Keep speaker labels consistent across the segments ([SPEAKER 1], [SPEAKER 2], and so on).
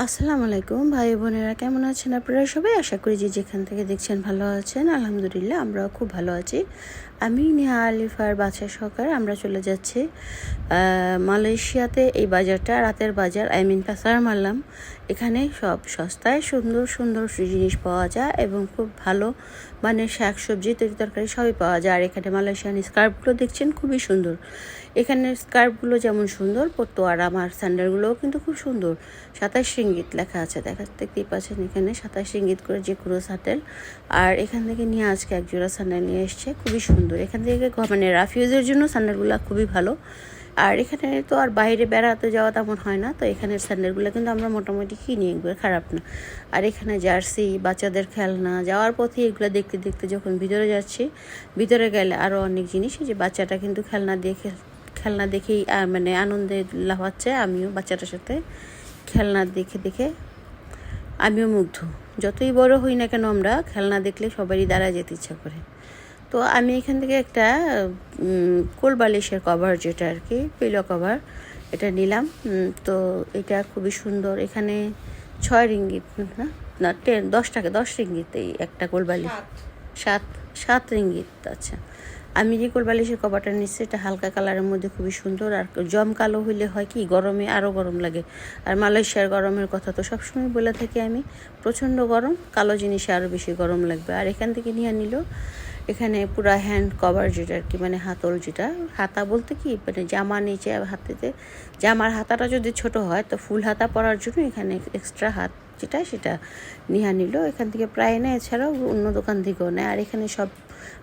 [SPEAKER 1] আসসালামু আলাইকুম ভাই বোনেরা, কেমন আছেন আপনারা সবাই? আশা করি যে যেখান থেকে দেখছেন ভালো আছেন। আলহামদুলিল্লাহ আমরাও খুব ভালো আছি। আমি নেহা আলিফার বাদশা সহকারে আমরা চলে যাচ্ছি মালয়েশিয়াতে। এই বাজারটা রাতের বাজার, পাসার মারলাম। এখানে সব সস্তায় সুন্দর সুন্দর জিনিস পাওয়া যায় এবং খুব ভালো মানে শাক সবজি তরি তরকারি সবই পাওয়া যায়। আর এখানে মালয়েশিয়ান স্কার্ফগুলো দেখছেন খুবই সুন্দর। এখানে স্কার্ফগুলো যেমন সুন্দর পরতো, আর আমার স্যান্ডেলগুলোও কিন্তু খুব সুন্দর। 27 রিঙ্গিত লেখা আছে, দেখতেই পাচ্ছেন এখানে 27 রিঙ্গিত করে যে কোনো স্যান্ডেল। আর এখান থেকে নিয়ে আজকে এক জোড়া স্যান্ডেল নিয়ে এসছে, খুবই সুন্দর। এখান থেকে মানে রাফিউজের জন্য স্যান্ডেলগুলো খুবই ভালো। আর এখানে তো আর বাইরে বেড়াতে যাওয়া তেমন হয় না, তো এখানের স্যান্ডেলগুলো কিন্তু আমরা মোটামুটি কিনি, এগুলো খারাপ না। আর এখানে জার্সি, বাচ্চাদের খেলনা, যাওয়ার পথে এগুলো দেখতে দেখতে যখন ভিতরে যাচ্ছি, ভিতরে গেলে আরও অনেক জিনিস, যে বাচ্চাটা কিন্তু খেলনা দেখেই মানে আনন্দে লাফাচ্ছে। আমিও বাচ্চাটার সাথে খেলনা দেখে দেখে আমিও মুগ্ধ। যতই বড় হই না কেন, আমরা খেলনা দেখলে সবারই দাঁড়ায় যেতে ইচ্ছা করে। তো আমি এখান থেকে একটা কোল বালিশের কভার, যেটা আর কি পিলো কভার, এটা নিলাম। তো এটা খুবই সুন্দর। এখানে 6 রিঙ্গিত না 10 টাকা, 10 রিঙ্গিত এই একটা কোল বালিশ। 7 রিঙ্গিত। আচ্ছা, আমি যে কোল বালিশের কভারটা নিচ্ছি এটা হালকা কালারের মধ্যে খুবই সুন্দর। আর কালো হইলে হয় কি, গরমে আরও গরম লাগে। আর মালয়েশিয়ার গরমের কথা তো সবসময় বলে থাকি আমি, প্রচণ্ড গরম, কালো জিনিসে আরও বেশি গরম লাগবে। আর এখান থেকে নিয়ে নিল এখানে পুরা হ্যান্ড কভার, যেটা আর কি মানে হাতল, যেটা হাতা বলতে কি মানে জামা নিচে হাতেতে, জামার হাতাটা যদি ছোট হয় তো ফুল হাতা পরার জন্য এখানে এক্সট্রা হাত যেটা সেটা নিয়ে নিল এখান থেকে। প্রায় নেয়, এছাড়াও অন্য দোকান থেকেও নেয়। আর এখানে সব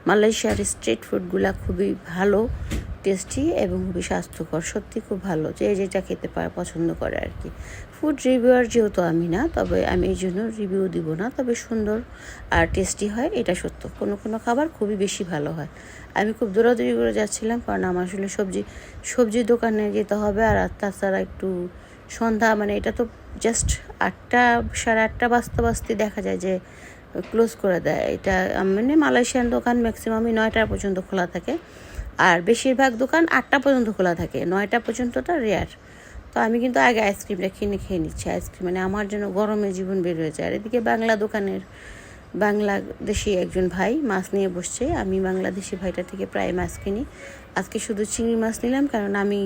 [SPEAKER 1] মালয়েশিয়ার স্ট্রিট ফুডগুলা খুবই ভালো, টেস্টি এবং খুবই স্বাস্থ্যকর, সত্যি খুব ভালো, যে যেটা খেতে পছন্দ করে আর কি। ফুড রিভিউয়ার যেহেতু আমি না, তবে আমি এই জন্য রিভিউ দিব না, তবে সুন্দর আর টেস্টি হয় এটা সত্য। কোনো কোনো খাবার খুবই বেশি ভালো হয়। আমি খুব দৌড়াদৌড়ি করে যাচ্ছিলাম, কারণ আমার আসলে সবজির দোকানে যেতে হবে। আর তাছাড়া একটু সন্ধ্যা, মানে এটা তো জাস্ট 8টা 8:30 বাজতে বাজতে দেখা যায় যে ক্লোজ করে দেয়। এটা মানে মালয়েশিয়ান দোকান ম্যাক্সিমামই 9টা পর্যন্ত খোলা থাকে, আর বেশিরভাগ দোকান 8টা পর্যন্ত খোলা থাকে, 9টা পর্যন্তটা রেয়ার। তো আমি কিন্তু আগে আইসক্রিমটা খেয়ে নিচ্ছি। আইসক্রিম মানে আমার জন্য গরমে জীবন বের হয়ে যায়। আর এদিকে বাংলাদেশি একজন ভাই মাছ নিয়ে বসছে। আমি বাংলাদেশি ভাইটা থেকে প্রায় মাছ কিনি। আজকে শুধু চিংড়ি মাছ নিলাম, কারণ আমি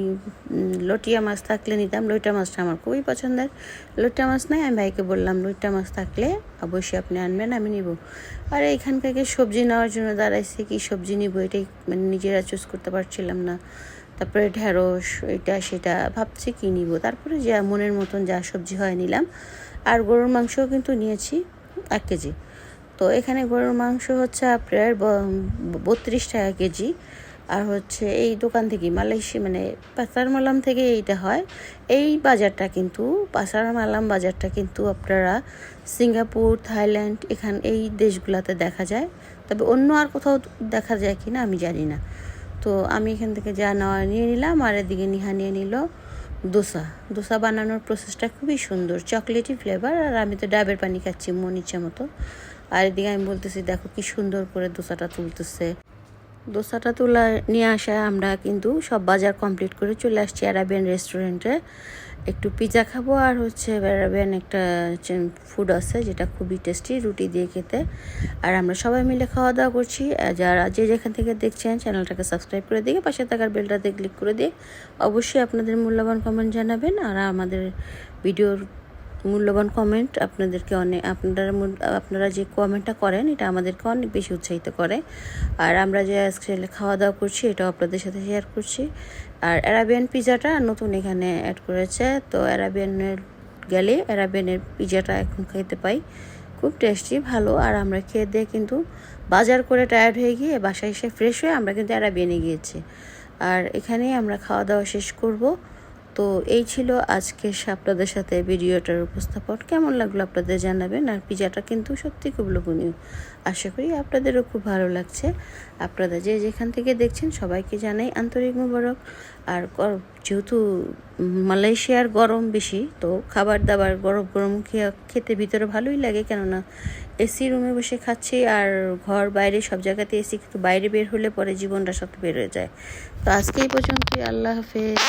[SPEAKER 1] লটিয়া মাছ থাকলে নিতাম। লইটা মাছটা আমার খুবই পছন্দের। লইটা মাছ নাই, আমি ভাইকে বললাম লইটা মাছ থাকলে অবশ্যই আপনি আনবেন, আমি নিব। আর এইখান থেকে সবজি নেওয়ার জন্য দাঁড়াইছে, কি সবজি নিব এটাই মানে নিজেরা চুজ করতে পারছিলাম না। তারপরে ঢেঁড়স, এটা সেটা ভাবছি কি নিব। তারপরে যা মনের মতন যা সবজি হয় নিলাম। আর গরুর মাংসও কিন্তু নিয়েছি 1 কেজি। তো এখানে গরুর মাংস হচ্ছে আপনার 32 টাকা কেজি। আর হচ্ছে এই দোকান থেকে মালয়েশিয়া মানে পাসার মালাম থেকে এইটা হয়। এই বাজারটা কিন্তু পাসার মালাম বাজারটা কিন্তু আপনারা সিঙ্গাপুর, থাইল্যান্ড এই দেশগুলোতে দেখা যায়, তবে অন্য আর কোথাও দেখা যায় কি না আমি জানি না। তো আমি এখান থেকে যা নেওয়া নিয়ে নিলাম। আর এদিকে নিহা নিয়ে নিল দোসা বানানোর প্রসেসটা খুবই সুন্দর, চকলেটি ফ্লেভার। আর আমি তো ডাবের পানি খাচ্ছি মন ইচ্ছা মতো। আর এদিকে আমি বলতেছি দেখো কি সুন্দর করে দোসাটা তুলতেছে। দোসাটা তোলা নিয়ে আসা আমরা কিন্তু সব বাজার কমপ্লিট করে চলে আসছি অ্যারাবিয়ান রেস্টুরেন্টে। একটু পিৎজা খাবো, আর হচ্ছে অ্যারাবিয়ান একটা ফুড আছে যেটা খুবই টেস্টি, রুটি দিয়ে খেতে। আর আমরা সবাই মিলে খাওয়া দাওয়া করছি। যারা যেখান থেকে দেখছেন চ্যানেলটাকে সাবস্ক্রাইব করে দিয়ে পাশে থাকার বেলটাতে ক্লিক করে দিয়ে অবশ্যই আপনাদের মূল্যবান কমেন্ট জানাবেন। আর আমাদের ভিডিওর মূল্যবান কমেন্ট আপনাদেরকে আপনারা যে কমেন্টটা করেন এটা আমাদেরকে অনেক বেশি উৎসাহিত করে। আর আমরা যে আজকে খাওয়া দাওয়া করছি এটাও আপনাদের সাথে শেয়ার করছি। আর অ্যারাবিয়ান পিৎজাটা নতুন এখানে অ্যাড করেছে, তো অ্যারাবিয়ানের পিৎজাটা এখন খেতে পাই, খুব টেস্টি, ভালো। আর আমরা খেয়ে দিয়ে কিন্তু বাজার করে টায়ার্ড হয়ে গিয়ে বাসায় এসে ফ্রেশ হয়ে আমরা কিন্তু অ্যারাবিয়ানে গিয়েছি। আর এখানেই আমরা খাওয়া দাওয়া শেষ করব। তো এই ছিল আজকে আপনাদের সাথে ভিডিওটার উপস্থাপন। কেমন লাগলো আপনাদের জানাবেন। আর পিৎজাটা কিন্তু সত্যি খুব লোভনীয়, আশা করি আপনাদেরও খুব ভালো লাগছে। আপনারা যে যেখান থেকে দেখছেন সবাইকে জানাই আন্তরিক মোবারক। আর যেহেতু মালয়েশিয়ার গরম বেশি, তো খাবার দাবার গরম গরম খেতে ভিতরে ভালোই লাগে, কেননা এসি রুমে বসে খাচ্ছি। আর ঘর বাইরে সব জায়গাতে এসি, কিন্তু বাইরে বের হলে পরে জীবনটা সাথে বের হয়ে যায়। তো আজকে এই পর্যন্তই, আল্লাহ হাফেজ।